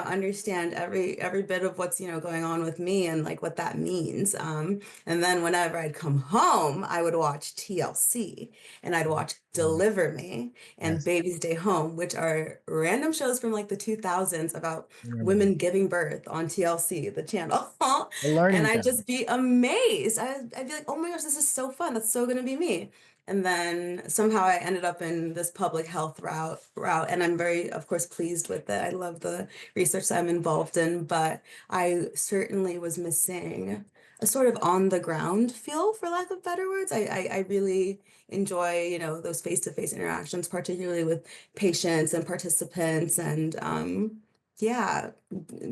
understand every bit of what's, going on with me and like what that means. And then whenever I'd come home, I would watch TLC and I'd watch Mm. Deliver Me and Yes, Baby's Day Home, which are random shows from like the 2000s about I remember that. women giving birth on TLC, the channel. The And learning I'd channel. just be amazed. I'd be like, oh my gosh, this is so fun. That's so going to be me. And then somehow I ended up in this public health route, and I'm very, of course, pleased with it. I love the research that I'm involved in, but I certainly was missing a sort of on the ground feel, for lack of better words. I really enjoy, those face-to-face interactions, particularly with patients and participants, and yeah,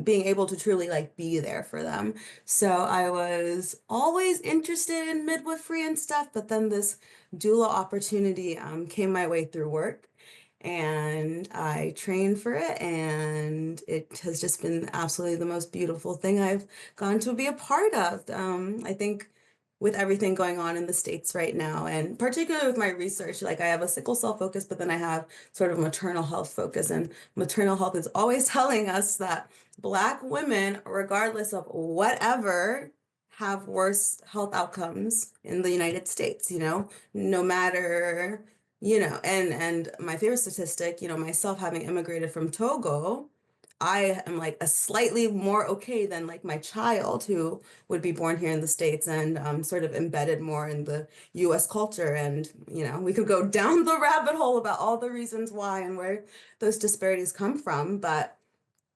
being able to truly like be there for them. So I was always interested in midwifery and stuff, but then this doula opportunity came my way through work. And I trained for it, and it has just been absolutely the most beautiful thing I've gone to be a part of. I think with everything going on in the States right now, and particularly with my research, like I have a sickle cell focus, but then I have sort of maternal health focus. And maternal health is always telling us that Black women, regardless of whatever, have worse health outcomes in the United States, no matter, and my favorite statistic, myself having immigrated from Togo, I am like a slightly more okay than like my child who would be born here in the States and sort of embedded more in the US culture. And, we could go down the rabbit hole about all the reasons why and where those disparities come from. But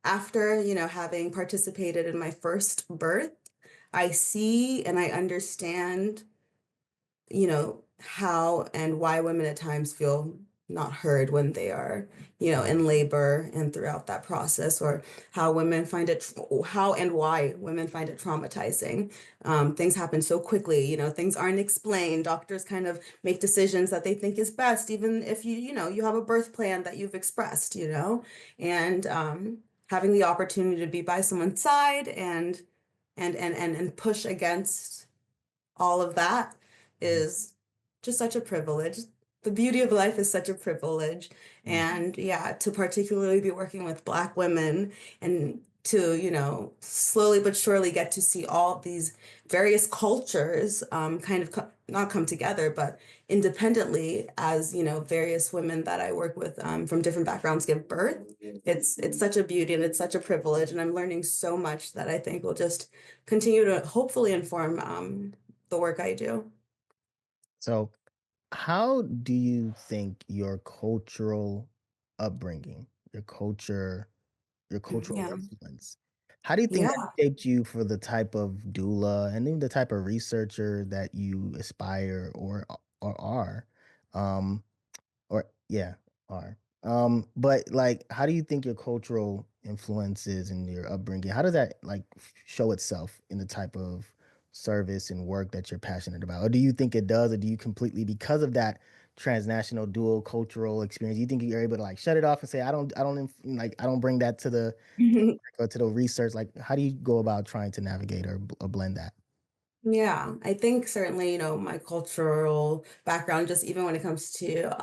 after, having participated in my first birth, I see and I understand, how and why women at times feel not heard when they are, in labor and throughout that process, or how women find it, how and why women find it traumatizing. Things happen so quickly, things aren't explained. Doctors kind of make decisions that they think is best, even if you have a birth plan that you've expressed, and having the opportunity to be by someone's side and push against all of that Mhm. is just such a privilege. The beauty of life is such a privilege. Mm. And yeah, to particularly be working with Black women and to, slowly but surely get to see all these various cultures kind of not come together, but independently as, various women that I work with from different backgrounds give birth. It's such a beauty and it's such a privilege. And I'm learning so much that I think will just continue to hopefully inform the work I do. So, how do you think your cultural upbringing, your cultural Yeah. influence, how do you think that Yeah. shaped you for the type of doula and even the type of researcher that you aspire or are? Um, or yeah, are. But like, how do you think your cultural influences and your upbringing, how does that like show itself in the type of service and work that you're passionate about? Or do you think it does, or do you completely, because of that, transnational dual cultural experience? You think you're able to like shut it off and say, like, I don't bring that to the or to the research? Like, how do you go about trying to navigate or blend that? Yeah, I think certainly, my cultural background, just even when it comes to,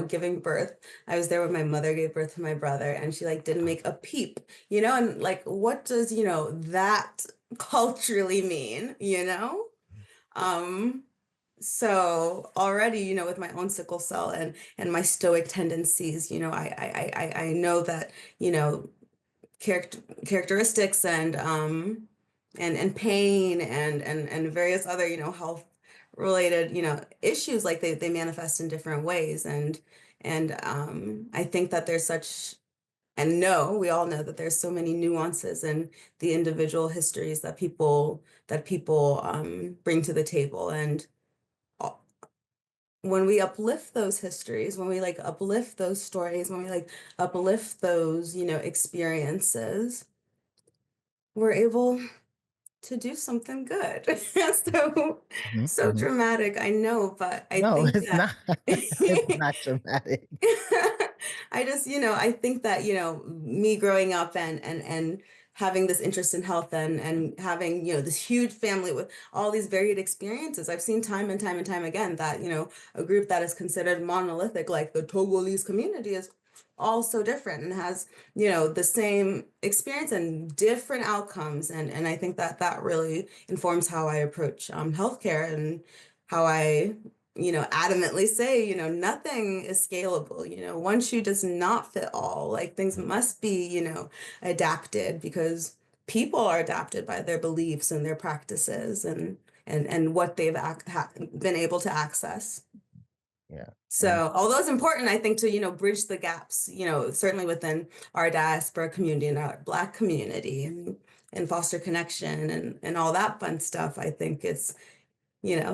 giving birth, I was there when my mother gave birth to my brother, and she like didn't make a peep, and like, what does, that culturally mean, Um, so already, with my own sickle cell and my stoic tendencies, I know that, you know, characteristics and pain and various other health related issues like they manifest in different ways and I think that there's such and no we all know that there's so many nuances in the individual histories that people bring to the table and when we uplift those histories, when we like uplift those stories, when we like uplift those experiences, we're able to do something good. So, Hmm. so Hmm. dramatic, I know, but I No, think it's that not. It's not dramatic. I just, I think that, me growing up and having this interest in health and having, this huge family with all these varied experiences, I've seen time and time and time again that, a group that is considered monolithic, like the Togolese community, is all so different and has, the same experience and different outcomes. And I think that that really informs how I approach healthcare and how I adamantly say, nothing is scalable. One shoe does not fit all. Like things must be, adapted because people are adapted by their beliefs and their practices and what they've been able to access. Yeah. And So, although it's important, I think to, bridge the gaps, certainly within our diaspora community and our Black community and foster connection and all that fun stuff, I think it's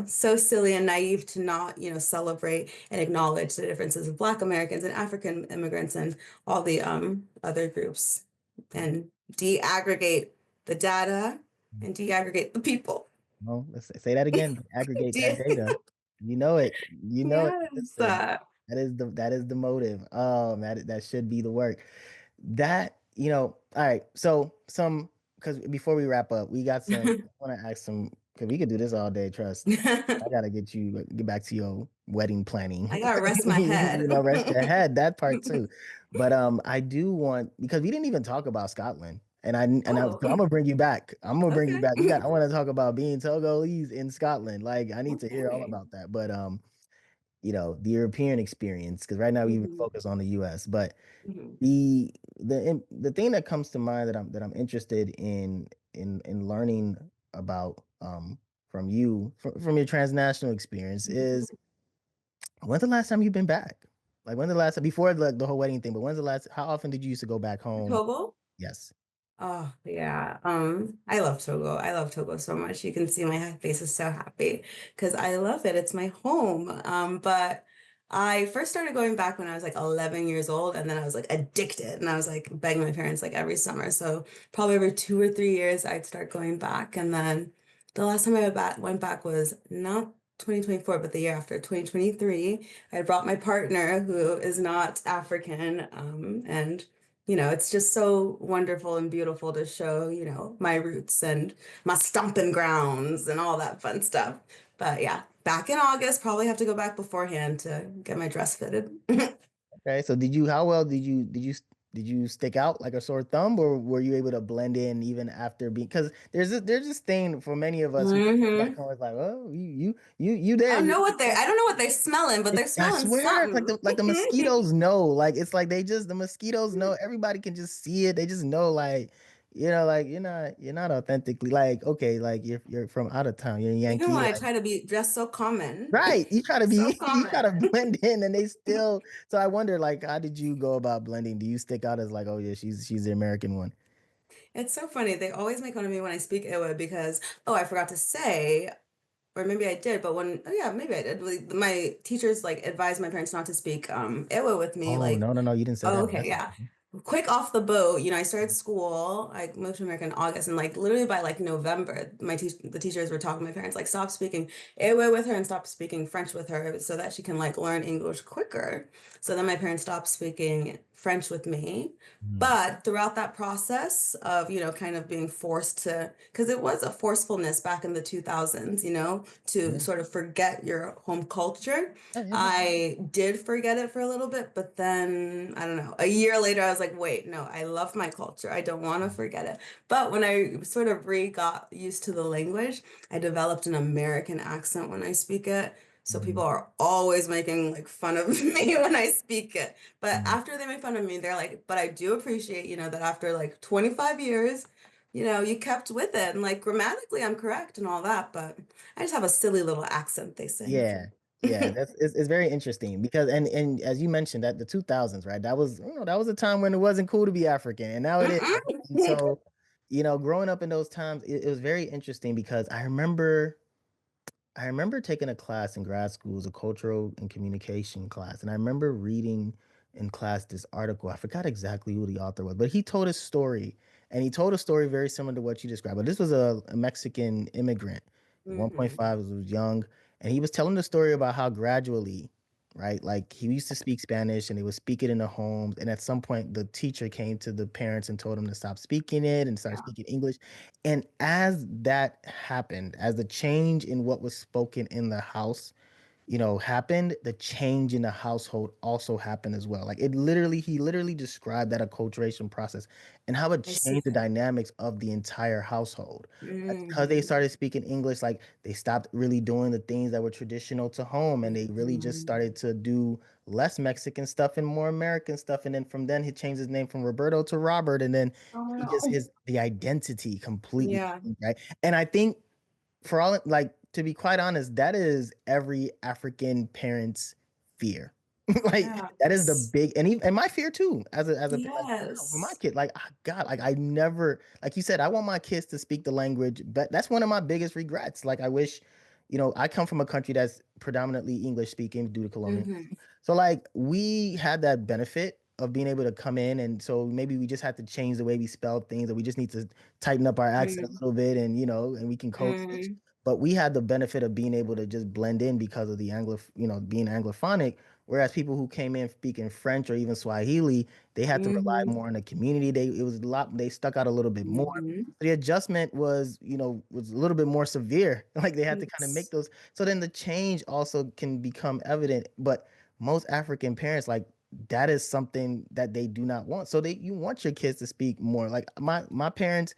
so silly and naive to not, celebrate and acknowledge the differences of Black Americans and African immigrants and all the other groups and de-aggregate the data and de-aggregate the people. well, let's say that again. Aggregate that data. You know it. You know it. Yes. Listen, that is the motive. That should be the work. That, all right. So some because before we wrap up, we got some. I want to ask some because we could do this all day. Trust. I gotta get back to your wedding planning. I gotta rest my head. Rest your head. That part too. But I do want because we didn't even talk about Scotland. So I'm Oh, gonna bring you back. I'm gonna bring you okay. back. I want to talk about being Togolese in Scotland. Like I need to hear all Okay. about that. But the European experience, because right now we even Mhm, focus on the US. But mhm, the thing that comes to mind that I'm interested in learning about from you from your transnational experience is when's the last time you've been back? Like when's the last time before the whole wedding thing, but when's the last how often did you used to go back home? Togo? Yes. Oh, yeah. I love Togo. I love Togo so much. You can see my face is so happy because I love it. It's my home. But I first started going back when I was like 11 years old, and then I was like addicted, and I was like begging my parents like every summer. So probably every 2 or 3 years, I'd start going back, and then the last time I went back was not 2024, but the year after 2023. I brought my partner who is not African, and it's just so wonderful and beautiful to show, my roots and my stomping grounds and all that fun stuff. But yeah, back in August, probably have to go back beforehand to get my dress fitted. Okay. So how well did you stick out like a sore thumb, or were you able to blend in even after being? Because there's this thing for many of us who back Hmm. home is like, oh, you there, I don't know what they're smelling, but they're I smelling swear, it's like something. the mosquitoes know. Like it's like the mosquitoes know. Everybody can just see it. They just know, like, like you're not authentically like okay, like you're from out of town. You're a Even Yankee, when I like try to be dressed so common. right. You try to So be you try to common. blend in, and they still. So I wonder, like, how did you go about blending? Do you stick out as like, oh yeah, she's the American one? It's so funny. They always make fun of me when I speak Iwe because, oh, I forgot to say, or maybe I did, but oh yeah, maybe I did. Like, my teachers like advised my parents not to speak Ewa with me. Oh Like, no, no, no, you didn't say oh, that. okay, That's yeah. important. quick off the boat, I started school. I moved to America in August, and like literally by like November, the teachers were talking to my parents like stop speaking Ewe with her and stop speaking French with her so that she can like learn English quicker. So then my parents stopped speaking French with me. Mm. But throughout that process of, kind of being forced to, because it was a forcefulness back in the 2000s, to Yeah. sort of forget your home culture. Yeah, yeah, yeah. I did forget it for a little bit, but then I don't know. A year later, I was like, wait, no, I love my culture. I don't want to forget it. But when I sort of re got used to the language, I developed an American accent when I speak it. So Mhm. people are always making like fun of me when I speak it. But Mm. after they make fun of me, they're like, but I do appreciate, that after like 25 years, you kept with it. And like grammatically, I'm correct and all that. But I just have a silly little accent, they say. Yeah, yeah, it's very interesting because and as you mentioned that the 2000s, right? That was that was a time when it wasn't cool to be African, and now it is. And Mm-mm. so, growing up in those times, it was very interesting because I remember taking a class in grad school, it was a cultural and communication class, and I remember reading in class this article. I forgot exactly who the author was, but he told a story, and he told a story very similar to what you described. But this was a Mexican immigrant, Mhm. 1.5, was young, and he was telling the story about how gradually, right, like he used to speak Spanish, and they would speak it in the homes, and at some point, the teacher came to the parents and told them to stop speaking it and start Yeah, speaking English. And as that happened, as the change in what was spoken in the house, happened, the change in the household also happened as well. Like he literally described that acculturation process and how it I see changed the it. dynamics of the entire household. Like, because they Mhm. started speaking English, like they stopped really doing the things that were traditional to home and they really just Mhm. started to do less Mexican stuff and more American stuff. And then from then he changed his name from Roberto to Robert. And then Oh he just no. his the identity completely Yeah. changed, right? And I think for all like to be quite honest, that is every African parent's fear. Like that is the Yes. big and my fear too as a parent, like for my Yes. kid, like God, like I never, like you said, I want my kids to speak the language, but that's one of my biggest regrets. Like I wish, I come from a country that's predominantly English speaking due to colonialism. Hmm. So like we had that benefit of being able to come in, and so maybe we just had to change the way we spell things, or we just need to tighten up our accent a Hmm. little bit, and and we can code switch. Hmm. But we had the benefit of being able to just blend in because of the being Anglophonic. Whereas people who came in speaking French or even Swahili, they had to rely Hmm. more on the community. It was a lot, they stuck out a little bit more. Hmm. The adjustment was a little bit more severe. Like they had to kind of make Yes. those. So then the change also can become evident. But most African parents, like that is something that they do not want. So you want your kids to speak more. Like my parents,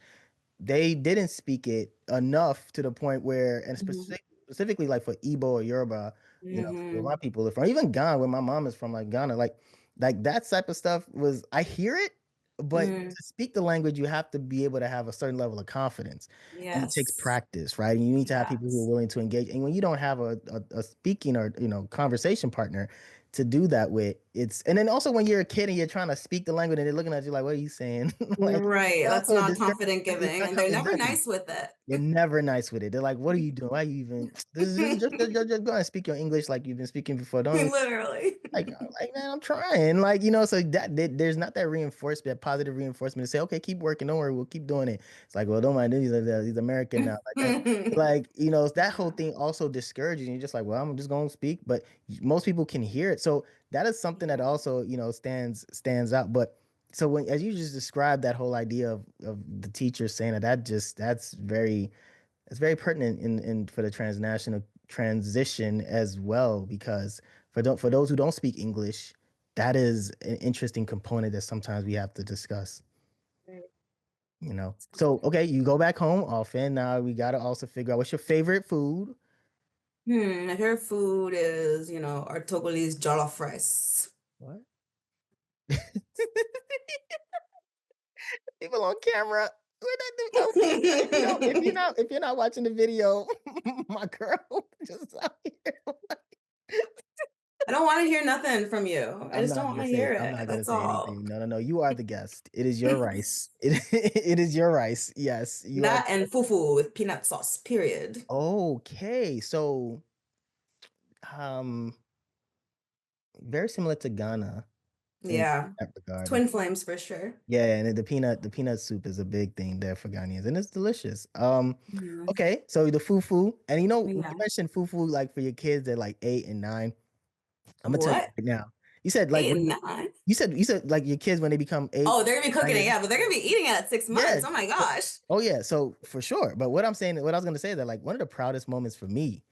they didn't speak it enough to the point where, and Hmm. specifically like for Igbo or Yoruba, where Hmm. my people are from, even Ghana, where my mom is from, like Ghana, like that type of stuff was, I hear it, but Hmm. to speak the language, you have to be able to have a certain level of confidence, and it takes Yes. practice, right? And you need to have people who are Yes. willing to engage. And when you don't have a speaking or conversation partner to do that with, and then also when you're a kid and you're trying to speak the language and they're looking at you like, what are you saying? Like Right. it That's also not discourages. confident It's giving, not and they're never exactly. nice with it. They're never nice with it. They're like, "What are you doing? Why are you even? This is just go and speak your English like you've been speaking before. Don't even Literally. like man, I'm trying. Like so there's not that reinforcement, that positive reinforcement to say, okay, keep working. Don't worry, we'll keep doing it. It's like, well, don't mind. He's American now. Like that whole Yeah. thing also discourages you. You're just like, well, I'm just gonna speak, but most people can hear it. So that is something that Yeah. also stands out. But so when as you just described that whole idea of the teacher saying that's very pertinent in for the transnational transition as well, because for those who don't speak English, that is an interesting component that sometimes we have to discuss. Right. So okay, you go back home often. Now we got to also figure out what's your favorite food. My favorite food is, our Togolese jollof rice. What? People on camera. We're not doing, okay. If you're not watching the video, my girl just out here. I don't want to hear nothing from you. I I'm just not don't want gonna to say hear I'm it. not gonna That's say all. anything. No, no, no. You are the guest. It is your rice. It is your rice. Yes, you are. That and fufu with peanut sauce, period. Okay, so um, very similar to Ghana. in Yeah. that regard. Twin flames for sure. Yeah, and the peanut soup is a big thing there for Ghanaians, and it's delicious. Yeah. Okay, so the fufu, and when you Yeah. mentioned fufu, like for your kids at like 8 and 9, I'm gonna tell you What? right now. You said like 8 and 9? you said like your kids when they become eight, Oh, they're gonna be cooking it, 9 years. yeah, but they're gonna be eating it at six Yeah. months. Oh my So, gosh. oh yeah, so for sure. But what I was gonna say is that like one of the proudest moments for me,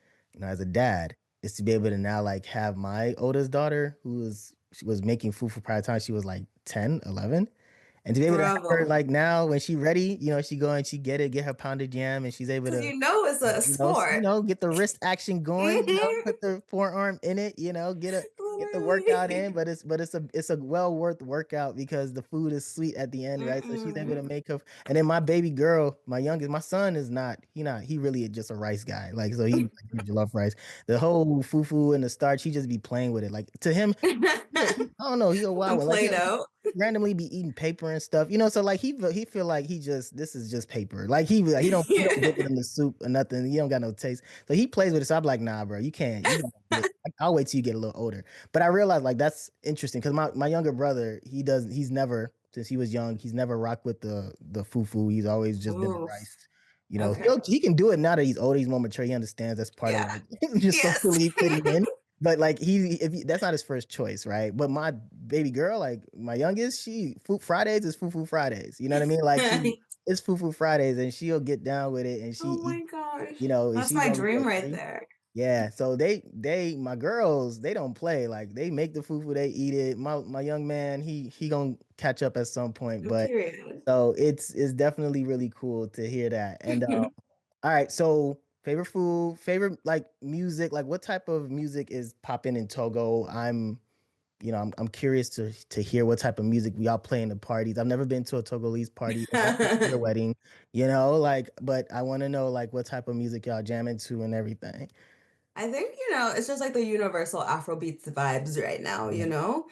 as a dad, is to be able to now like have my oldest daughter she was making fufu prior time she was like 10, 11. And to be able to have her Bravo. like now when she ready, she go and she get her pounded jam and she's able Because to, you know it's a sport. get the wrist action going, Hmm. put the forearm in it, get the workout in, Literally. but it's a well worth workout because the food is sweet at the end, right? So she's able to Mm-mm. make her, and then my baby girl, my son is he really just a rice guy. Like so he love rice. The whole fufu and the starch, he just be playing with it. Like to him, I don't know. He a wild Some one. Like Play-Doh. he randomly be eating paper and stuff, So like he feel like this is just paper. Like he don't dip it in the soup or nothing. He don't got no taste. So he plays with it. So I'm like, nah, bro, you can't. You gotta get. I'll wait till you get a little older. But I realized like that's interesting because my younger brother he's never since he was young he's never rocked with the fufu. He's always just been a Oof. rice. Okay. He can do it now that he's older. He's more mature. He understands that's part of Yeah. like just Yes. socially fitting in. But like that's not his first choice, right? But my baby girl, like my youngest, Fridays is Fufu Fridays. You know what I mean? Like it's Fufu Fridays, and she'll get down with it, and she Oh eat, my gosh. and That's she's my only dream what right 3. there. Yeah, so my girls they don't play like they make the fufu, they eat it. My young man he gonna catch up at some point, but Period. so it's definitely really cool to hear that. And all right, so favorite food, favorite like music, like what type of music is popping in Togo? I'm curious to hear what type of music we all play in the parties. I've never been to a Togolese party. I've never been to their wedding, like, but I want to know like what type of music y'all jam into and everything. I think, it's just like the universal Afrobeats vibes right now, Yeah.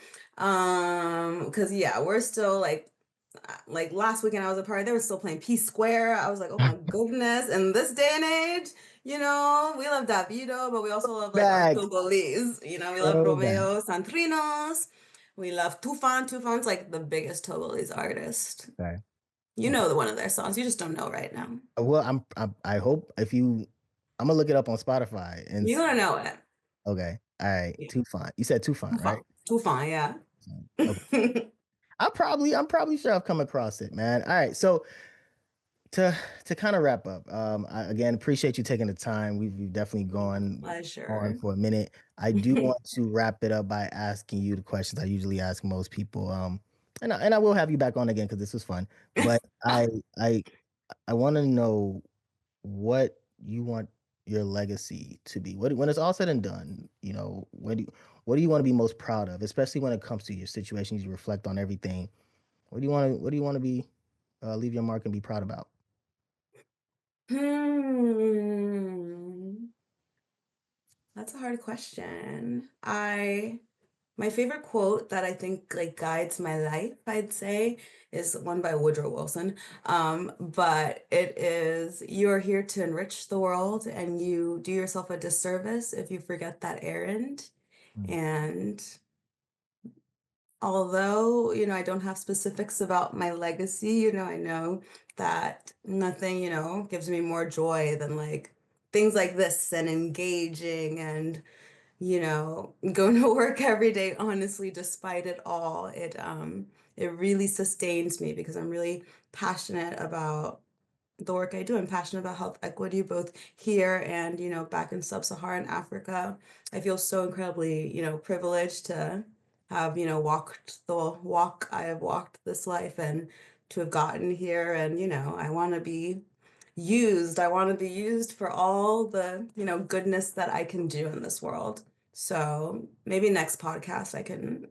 Because yeah, we're still like last weekend I was a party, they were still playing P Square. I was like, oh my goodness. And this day and age, we love Davido, but we also love like our Back. Togolese. We love Oh, back. Romeo Santrinos. We love Tufan. Tufan's like the biggest Togolese artist. Okay. You Okay. know the one of their songs. You just don't know right now. Well, I hope I'm gonna look it up on Spotify and You're see. gonna know it. Okay. All right. Yeah. Too fun. You said too fun, Tufan. right? Tufan, yeah. Okay. I'm probably sure I've come across it, man. All right. So to kind of wrap up, I again appreciate you taking the time. We've definitely gone on Pleasure. for a minute. I do want to wrap it up by asking you the questions I usually ask most people. And I will have you back on again because this was fun. But I I want to know what you want your legacy to be. When it's all said and done, what do you want to be most proud of, especially when it comes to your situations, you reflect on everything. What do you want to be leave your mark and be proud about? Hmm. That's a hard question. My favorite quote that I think like guides my life, I'd say, is one by Woodrow Wilson. But it is, you are here to enrich the world and you do yourself a disservice if you forget that errand. Mm, And although, I don't have specifics about my legacy, I know that nothing, gives me more joy than like things like this and engaging and, going to work every day, honestly, despite it all. It really sustains me because I'm really passionate about the work I do. I'm passionate about health equity, both here and, back in sub-Saharan Africa. I feel so incredibly, privileged to have, walked the walk I have walked this life and to have gotten here. And, I want to be used. I want to be used for all the, goodness that I can do in this world. So maybe next podcast I can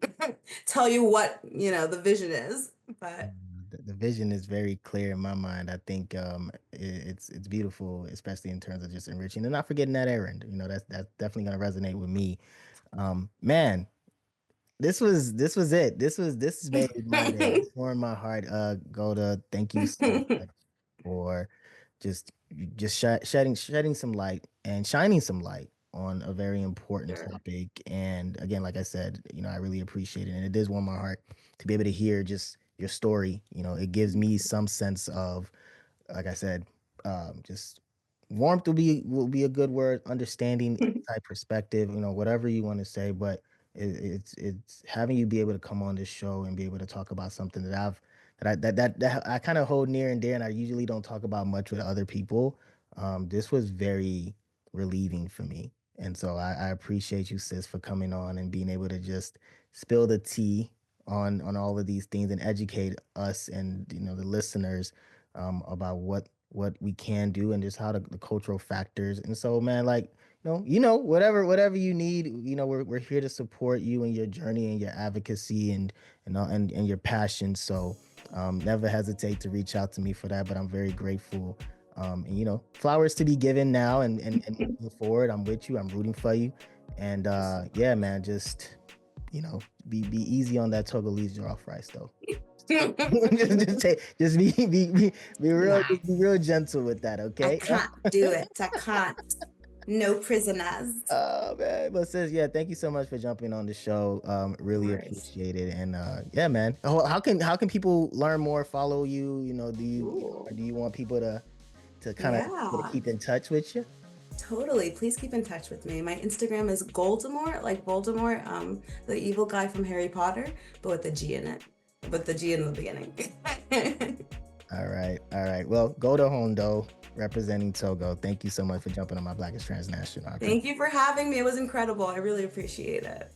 tell you what, the vision is. yeah, But the vision is very clear in my mind. I think it's beautiful, especially in terms of just enriching and not forgetting that errand. That's definitely gonna resonate with me. Man, this was it. This made my day. This warmed my heart. Golda, thank you so much for just shedding some light and shining some light on a very important Sure. topic. And again, like I said, I really appreciate it. And it is warm my heart to be able to hear just your story. It gives me some sense of, like I said, just warmth will be a good word, understanding, insight, perspective, whatever you want to say. But it's having you be able to come on this show and be able to talk about something that I kind of hold near and dear, and I usually don't talk about much with other people. This was very relieving for me, and so I appreciate you, sis, for coming on and being able to just spill the tea on all of these things and educate us and the listeners about what we can do and just how the cultural factors. And so, man, like whatever you need, we're here to support you in your journey and your advocacy and your passion. So never hesitate to reach out to me for that. But I'm very grateful. And flowers to be given now and moving forward. I'm with you. I'm rooting for you. And yeah, man, just be easy on that Togolese off rice though. Just Nah, be real gentle with that, I okay? can't do it. I can't. No prisoners. Oh man, but sis, yeah, thank you so much for jumping on the show. No Really worries. appreciate it, and yeah, man. How can people learn more, follow you? Ooh. Or do you want people to kind of Yeah, keep in touch with you? totally. Please keep in touch with me. My Instagram is Goldemort, like Voldemort, the evil guy from Harry Potter, but with the G in it, with the G in the beginning. All right, all right. Well, Golda Houndoh, representing Togo. Thank you so much for jumping on my Black is Transnational. I appreciate Thank you for having me. It was incredible. I really appreciate it.